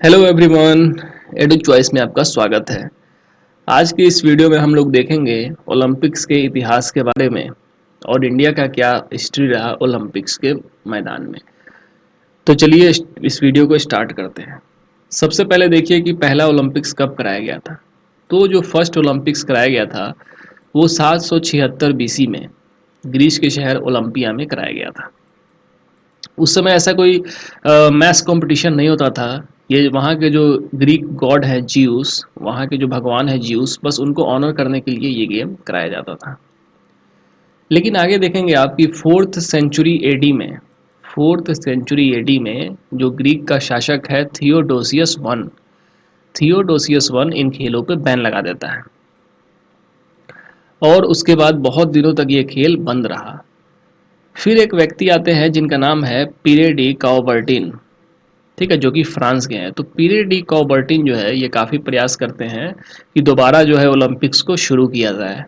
Hello everyone, edu choice में आपका स्वागत है। आज की इस वीडियो में हम लोग देखेंगे ओलंपिक्स के इतिहास के बारे में और इंडिया का क्या हिस्ट्री रहा ओलंपिक्स के मैदान में। तो चलिए इस वीडियो को स्टार्ट करते हैं। सबसे पहले देखिए कि पहला ओलंपिक्स कब कराया गया था। तो जो फर्स्ट ओलंपिक्स कराया गया था वो 776 बीसी में ग्रीस के शहर ओलंपिया में कराया गया था। उस समय ऐसा कोई मैथ कंपटीशन नहीं होता था। ये वहाँ के जो ग्रीक गॉड है जीउस, वहाँ के जो भगवान है जीउस, बस उनको ऑनर करने के लिए ये गेम कराया जाता था। लेकिन आगे देखेंगे आपकी फोर्थ सेंचुरी एडी में जो ग्रीक का शासक है थियोडोसियस वन इन खेलों पे बैन लगा देता है और उसके बाद बहुत दिनों तक ये खेल बंद रहा। फिर एक व्यक्ति आते हैं जिनका नाम है पीरे डी काउबर्टिन, ठीक है, जो कि फ्रांस के हैं। तो पीरे डी कॉबर्टिन जो है ये काफ़ी प्रयास करते हैं कि दोबारा जो है ओलंपिक्स को शुरू किया जाए।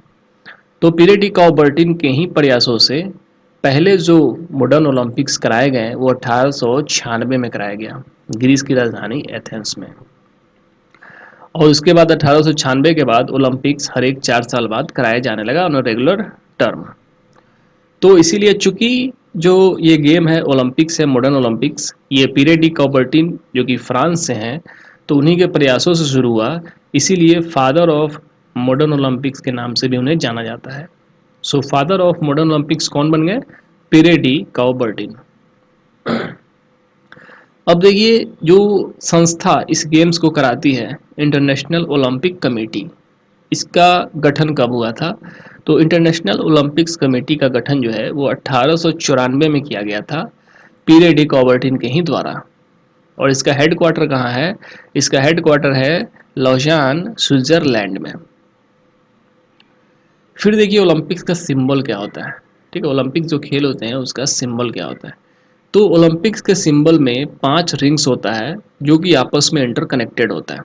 तो पीरे डी कॉबर्टिन के ही प्रयासों से पहले जो मॉडर्न ओलंपिक्स कराए गए वो 1896 में कराया गया ग्रीस की राजधानी एथेंस में। और उसके बाद 1896 के बाद ओलंपिक्स हर एक 4 साल बाद कराया जाने लगा ऑन रेगुलर टर्म। तो इसीलिए चूंकि जो ये गेम है ओलंपिक्स है, मॉडर्न ओलंपिक्स, ये पीरे डी कॉबर्टिन जो कि फ्रांस से हैं, तो उन्हीं के प्रयासों से शुरू हुआ। इसीलिए फादर ऑफ मॉडर्न ओलंपिक्स के नाम से भी उन्हें जाना जाता है। So father of modern Olympics कौन बन गए? पीरे डी कॉबर्टिन। अब देखिए जो संस्था इस गेम्स को कराती है, इंटरनेशनल ओलंपिक कमेटी, इसका गठन कब हुआ था? तो इंटरनेशनल ओलंपिक्स कमेटी का गठन जो है वो 1894 में किया गया था पीरे डी कॉबर्टिन के ही द्वारा। और इसका हेडक्वार्टर कहाँ है? इसका हेडक्वार्टर है लॉजान, स्विट्जरलैंड में। फिर देखिए ओलंपिक्स का सिंबल क्या होता है। ठीक है, ओलंपिक जो खेल होते हैं उसका सिंबल क्या होता है? तो ओलंपिक्स के सिंबल में 5 रिंग्स होता है जो कि आपस में इंटरकनेक्टेड होता है।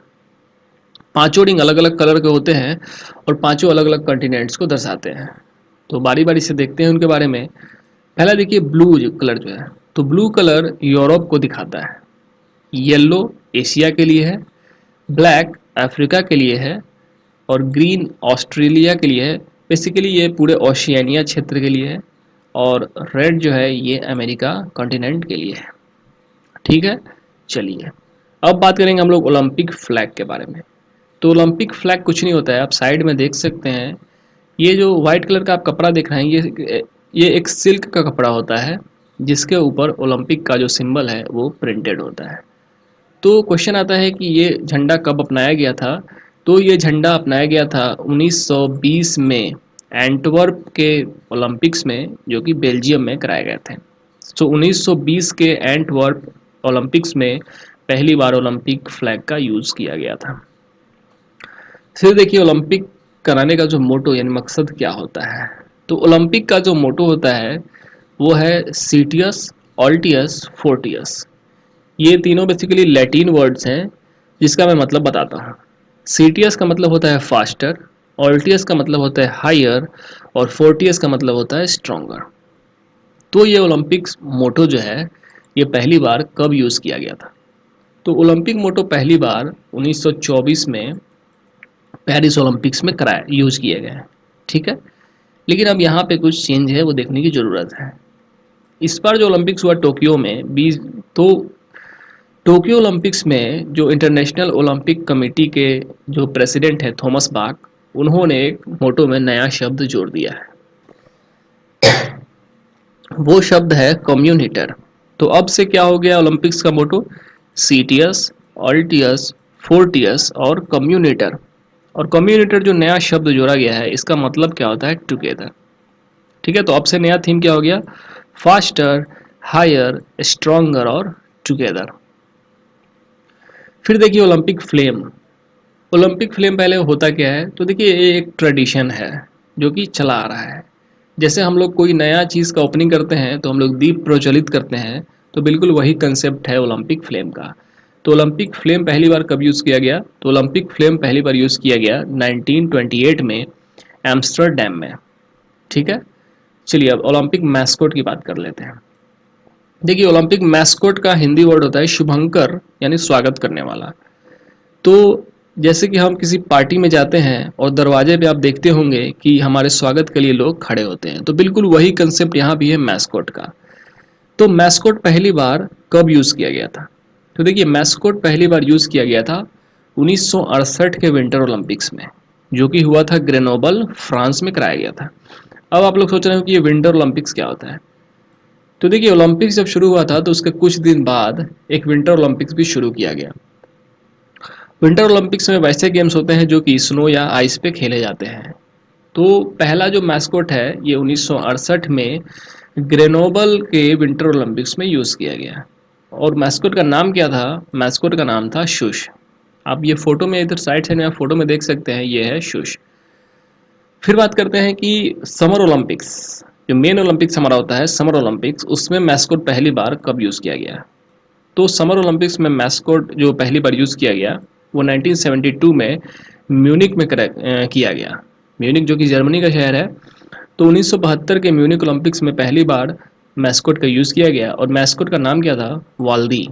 पांचों रिंग अलग अलग कलर के होते हैं और पांचों अलग अलग कॉन्टिनेंट्स को दर्शाते हैं। तो बारी बारी से देखते हैं उनके बारे में। पहला देखिए ब्लू कलर जो है, तो ब्लू कलर यूरोप को दिखाता है, येलो एशिया के लिए है, ब्लैक अफ्रीका के लिए है और ग्रीन ऑस्ट्रेलिया के लिए है। बेसिकली ये पूरे ओशियानिया क्षेत्र के लिए है और रेड जो है ये अमेरिका कॉन्टिनेंट के लिए है। ठीक है, चलिए अब बात करेंगे हम लोग ओलंपिक फ्लैग के बारे में। तो ओलंपिक फ्लैग कुछ नहीं होता है, आप साइड में देख सकते हैं। ये जो व्हाइट कलर का आप कपड़ा देख रहे हैं ये एक सिल्क का कपड़ा होता है जिसके ऊपर ओलंपिक का जो सिंबल है वो प्रिंटेड होता है। तो क्वेश्चन आता है कि ये झंडा कब अपनाया गया था? तो ये झंडा अपनाया गया था 1920 में एंटवर्प के ओलंपिक्स में, जो कि बेल्जियम में कराए गए थे। सो 1920 के एंटवर्प ओलंपिक्स में पहली बार ओलंपिक फ्लैग का यूज़ किया गया था। फिर देखिए ओलंपिक कराने का जो मोटो यानी मकसद क्या होता है। तो ओलंपिक का जो मोटो होता है वो है सीटियस, ऑल्टियस, फोर्टियस। ये तीनों बेसिकली लैटिन वर्ड्स हैं जिसका मैं मतलब बताता हूँ। सीटियस का मतलब होता है फास्टर, ऑल्टियस का मतलब होता है हायर और फोर्टियस का मतलब होता है स्ट्रोंगर। तो ये ओलंपिक्स मोटो जो है ये पहली बार कब यूज़ किया गया था? तो ओलंपिक मोटो पहली बार 1924 में पेरिस ओलंपिक्स में कराया यूज़ किए गए हैं। ठीक है, लेकिन अब यहाँ पे कुछ चेंज है वो देखने की ज़रूरत है। इस बार जो ओलंपिक्स हुआ टोक्यो में 20, तो टोक्यो ओलंपिक्स में जो इंटरनेशनल ओलंपिक कमेटी के जो प्रेसिडेंट है थॉमस बाक, उन्होंने एक मोटो में नया शब्द जोड़ दिया है। वो शब्द है कम्युनिटर। तो अब से क्या हो गया ओलंपिक्स का मोटो? सीटियस, ऑल्टियस, फोर्टियस और कम्युनिटर। और कम्युनिटर जो नया शब्द जोड़ा गया है इसका मतलब क्या होता है? टुगेदर। ठीक है, तो अब से नया थीम क्या हो गया? फास्टर, हायर, स्ट्रोंगर और टुगेदर। फिर देखिए ओलंपिक फ्लेम। ओलंपिक फ्लेम पहले होता क्या है? तो देखिए ये एक ट्रेडिशन है जो कि चला आ रहा है। जैसे हम लोग कोई नया चीज़ का ओपनिंग करते हैं तो हम लोग दीप प्रज्वलित करते हैं, तो बिल्कुल वही कंसेप्ट है ओलंपिक फ्लेम का। तो ओलंपिक फ्लेम पहली बार कब यूज़ किया गया? तो ओलंपिक फ्लेम पहली बार यूज़ किया गया 1928 में एम्स्टर्डम में। ठीक है, चलिए अब ओलंपिक मैस्कोट की बात कर लेते हैं। देखिए ओलंपिक मैस्कोट का हिंदी वर्ड होता है शुभंकर, यानी स्वागत करने वाला। तो जैसे कि हम किसी पार्टी में जाते हैं और दरवाजे पे आप देखते होंगे कि हमारे स्वागत के लिए लोग खड़े होते हैं, तो बिल्कुल वही कंसेप्ट यहाँ भी है मैस्कोट का। तो मैस्कोट पहली बार कब यूज़ किया गया था? तो देखिए मैस्कोट पहली बार यूज़ किया गया था 1968 के विंटर ओलंपिक्स में, जो कि हुआ था ग्रेनोबल, फ्रांस में कराया गया था। अब आप लोग सोच रहे हो कि ये विंटर ओलंपिक्स क्या होता है? तो देखिए ओलंपिक्स जब शुरू हुआ था तो उसके कुछ दिन बाद एक विंटर ओलंपिक्स भी शुरू किया गया। विंटर ओलंपिक्स में वैसे गेम्स होते हैं जो कि स्नो या आइस पे खेले जाते हैं। तो पहला जो मैस्कोट है ये 1968 में ग्रेनोबल के विंटर ओलंपिक्स में यूज़ किया गया। और मैस्कोट का नाम क्या था? मैस्कोट का नाम था शुश। आप ये फोटो में इधर साइड साइड में आप फोटो में देख सकते हैं, ये है शुश। फिर बात करते हैं कि समर ओलंपिक्स, जो मेन ओलंपिक्स हमारा होता है समर ओलंपिक्स, उसमें मैस्कोट पहली बार कब यूज़ किया गया? तो समर ओलंपिक्स में मैस्कोट जो पहली बार यूज़ किया गया वो 1972 में म्यूनिक में किया गया। म्यूनिक जो कि जर्मनी का शहर है। तो 1972 के म्यूनिक ओलंपिक्स में पहली बार मैस्कोट का यूज़ किया गया और मैस्कोट का नाम क्या था? वाल्दी।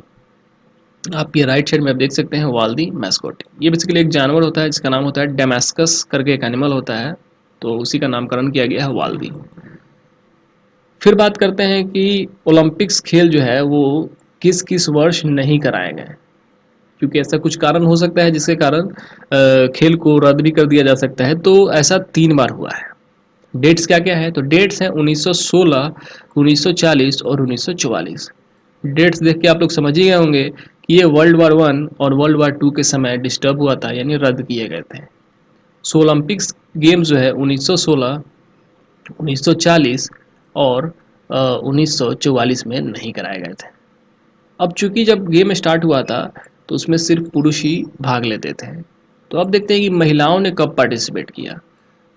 आप ये राइट साइड में आप देख सकते हैं वाल्दी मैस्कोट। ये बेसिकली एक जानवर होता है जिसका नाम होता है डेमास्कस करके, एक एनिमल होता है, तो उसी का नामकरण किया गया है वाल्दी। फिर बात करते हैं कि ओलंपिक्स खेल जो है वो किस किस वर्ष नहीं कराए गए, क्योंकि ऐसा कुछ कारण हो सकता है जिसके कारण खेल को रद्द भी कर दिया जा सकता है। तो ऐसा 3 बार हुआ है। डेट्स क्या क्या है? तो डेट्स हैं 1916, 1940 और 1944। डेट्स देख के आप लोग समझ ही गए होंगे कि ये वर्ल्ड वार वन और वर्ल्ड वार टू के समय डिस्टर्ब हुआ था, यानी रद्द किए गए थे। सो ओलंपिक्स गेम्स जो है 1916, 1940 और 1944 में नहीं कराए गए थे। अब चूंकि जब गेम स्टार्ट हुआ था तो उसमें सिर्फ पुरुष ही भाग लेते थे। तो अब देखते हैं कि महिलाओं ने कब पार्टिसिपेट किया।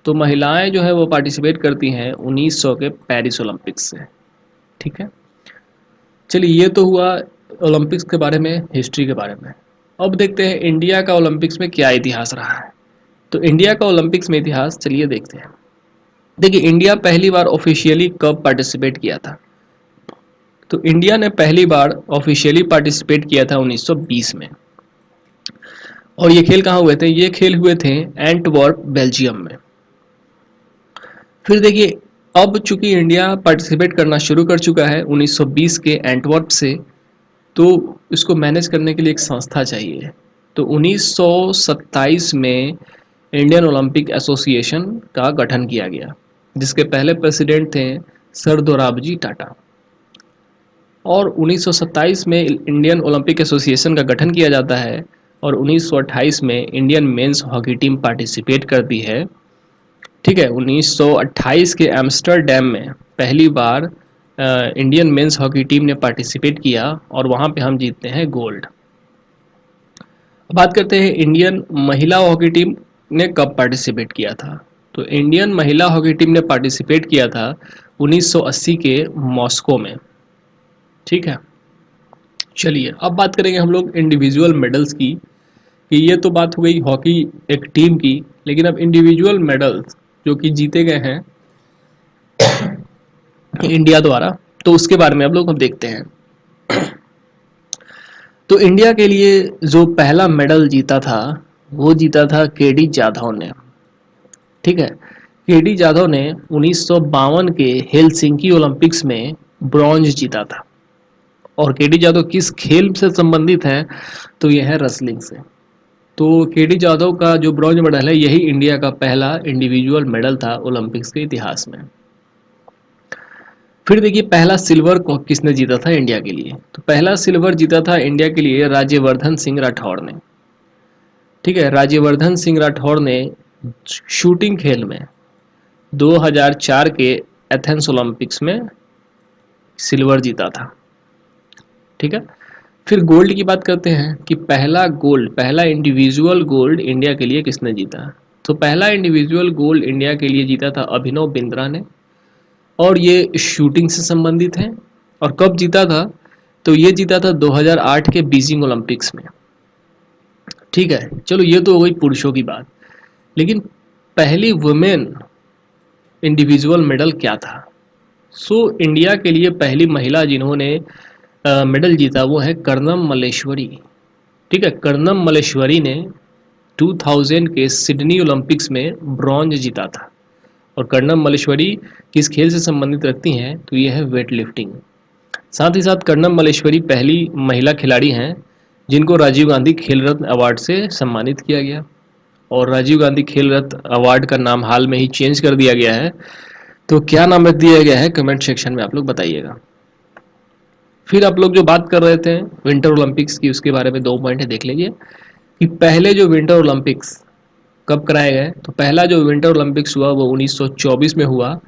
तो महिलाएं जो है वो पार्टिसिपेट करती हैं 1900 के पेरिस ओलंपिक्स से। ठीक है, चलिए ये तो हुआ ओलंपिक्स के बारे में, हिस्ट्री के बारे में। अब देखते हैं इंडिया का ओलंपिक्स में क्या इतिहास रहा है। तो इंडिया का ओलंपिक्स में इतिहास चलिए देखते हैं। देखिए इंडिया पहली बार ऑफिशियली कब पार्टिसिपेट किया था? तो इंडिया ने पहली बार ऑफिशियली पार्टिसिपेट किया था 1920 में। और ये खेल कहाँ हुए थे? ये खेल हुए थे एंटवर्प, बेल्जियम में। फिर देखिए अब चूंकि इंडिया पार्टिसिपेट करना शुरू कर चुका है 1920 के एंटवर्प से, तो इसको मैनेज करने के लिए एक संस्था चाहिए। तो 1927 में इंडियन ओलंपिक एसोसिएशन का गठन किया गया, जिसके पहले प्रेसिडेंट थे सर दोराबजी टाटा। और 1927 में इंडियन ओलंपिक एसोसिएशन का गठन किया जाता है और 1928 में Indian men's hockey team participate करती है। ठीक है, 1928 के एम्स्टर्डम में पहली बार इंडियन मेंस हॉकी टीम ने पार्टिसिपेट किया और वहाँ पे हम जीतते हैं गोल्ड। बात करते हैं इंडियन महिला हॉकी टीम ने कब पार्टिसिपेट किया था। तो इंडियन महिला हॉकी टीम ने पार्टिसिपेट किया था 1980 के मॉस्को में। ठीक है, चलिए अब बात करेंगे हम लोग इंडिविजुअल मेडल्स की। कि ये तो बात हो गई हॉकी एक टीम की, लेकिन अब इंडिविजुअल मेडल्स जो कि जीते गए हैं इंडिया द्वारा, तो उसके बारे में अब लोग अब देखते हैं। तो इंडिया के लिए जो पहला मेडल जीता था वो जीता था केडी जाधव ने। ठीक है, केडी जाधव ने 1952 के हेलसिंकी ओलंपिक्स में ब्रॉन्ज जीता था। और केडी जाधव किस खेल से संबंधित है? तो यह है रेसलिंग से। तो केडी जाधव का जो ब्रॉन्ज मेडल है यही इंडिया का पहला इंडिविजुअल मेडल था ओलंपिक्स के इतिहास में। फिर देखिए पहला सिल्वर को किसने जीता था इंडिया के लिए? तो पहला सिल्वर जीता था इंडिया के लिए राज्यवर्धन सिंह राठौड़ ने। ठीक है, राज्यवर्धन सिंह राठौड़ ने शूटिंग खेल में 2004 के एथेंस ओलंपिक्स में सिल्वर जीता था। ठीक है, फिर गोल्ड की बात करते हैं कि पहला गोल्ड, पहला इंडिविजुअल गोल्ड इंडिया के लिए किसने जीता। तो पहला इंडिविजुअल गोल्ड इंडिया के लिए जीता था अभिनव बिंद्रा ने। और ये शूटिंग से संबंधित है। और कब जीता था? तो ये जीता था 2008 के बीजिंग ओलंपिक्स में। ठीक है, चलो ये तो हो गई पुरुषों की बात। लेकिन पहली वुमेन इंडिविजुअल मेडल क्या था? इंडिया के लिए पहली महिला जिन्होंने मेडल जीता वो है कर्णम मल्लेश्वरी। ठीक है, कर्णम मल्लेश्वरी ने 2000 के सिडनी ओलंपिक्स में ब्रॉन्ज जीता था। और कर्णम मल्लेश्वरी किस खेल से संबंधित रखती हैं, तो ये है वेट लिफ्टिंग। साथ ही साथ कर्णम मल्लेश्वरी पहली महिला खिलाड़ी हैं जिनको राजीव गांधी खेल रत्न अवार्ड से सम्मानित किया गया। और राजीव गांधी खेल रत्न अवार्ड का नाम हाल में ही चेंज कर दिया गया है, तो क्या नाम रख दिया गया है कमेंट सेक्शन में आप लोग बताइएगा। फिर आप लोग जो बात कर रहे थे विंटर ओलंपिक्स की, उसके बारे में 2 पॉइंट है, देख लीजिए कि पहले जो विंटर ओलंपिक्स कब कराए गए। तो पहला जो विंटर ओलंपिक्स हुआ वो 1924 में हुआ।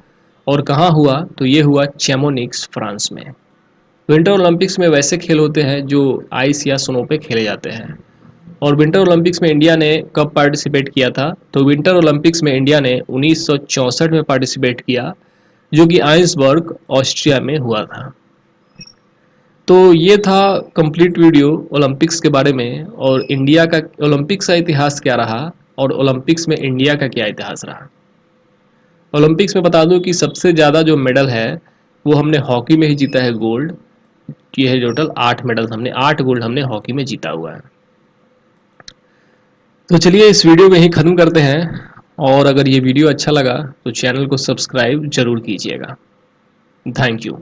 और कहाँ हुआ, तो ये हुआ चैमोनिक्स फ्रांस में। विंटर ओलंपिक्स में वैसे खेल होते हैं जो आइस या स्नो पे खेले जाते हैं। और विंटर ओलंपिक्स में इंडिया ने कब पार्टिसिपेट किया था, तो विंटर ओलंपिक्स में इंडिया ने 1964 में पार्टिसिपेट किया, जो कि आइंसबर्ग ऑस्ट्रिया में हुआ था। तो ये था कंप्लीट वीडियो ओलंपिक्स के बारे में, और इंडिया का ओलंपिक्स का इतिहास क्या रहा और ओलंपिक्स में इंडिया का क्या इतिहास रहा। ओलंपिक्स में बता दूं कि सबसे ज़्यादा जो मेडल है वो हमने हॉकी में ही जीता है, गोल्ड। ये है टोटल 8 मेडल, हमने 8 गोल्ड हमने हॉकी में जीता हुआ है। तो चलिए इस वीडियो में ही ख़त्म करते हैं, और अगर ये वीडियो अच्छा लगा तो चैनल को सब्सक्राइब जरूर कीजिएगा। Thank you.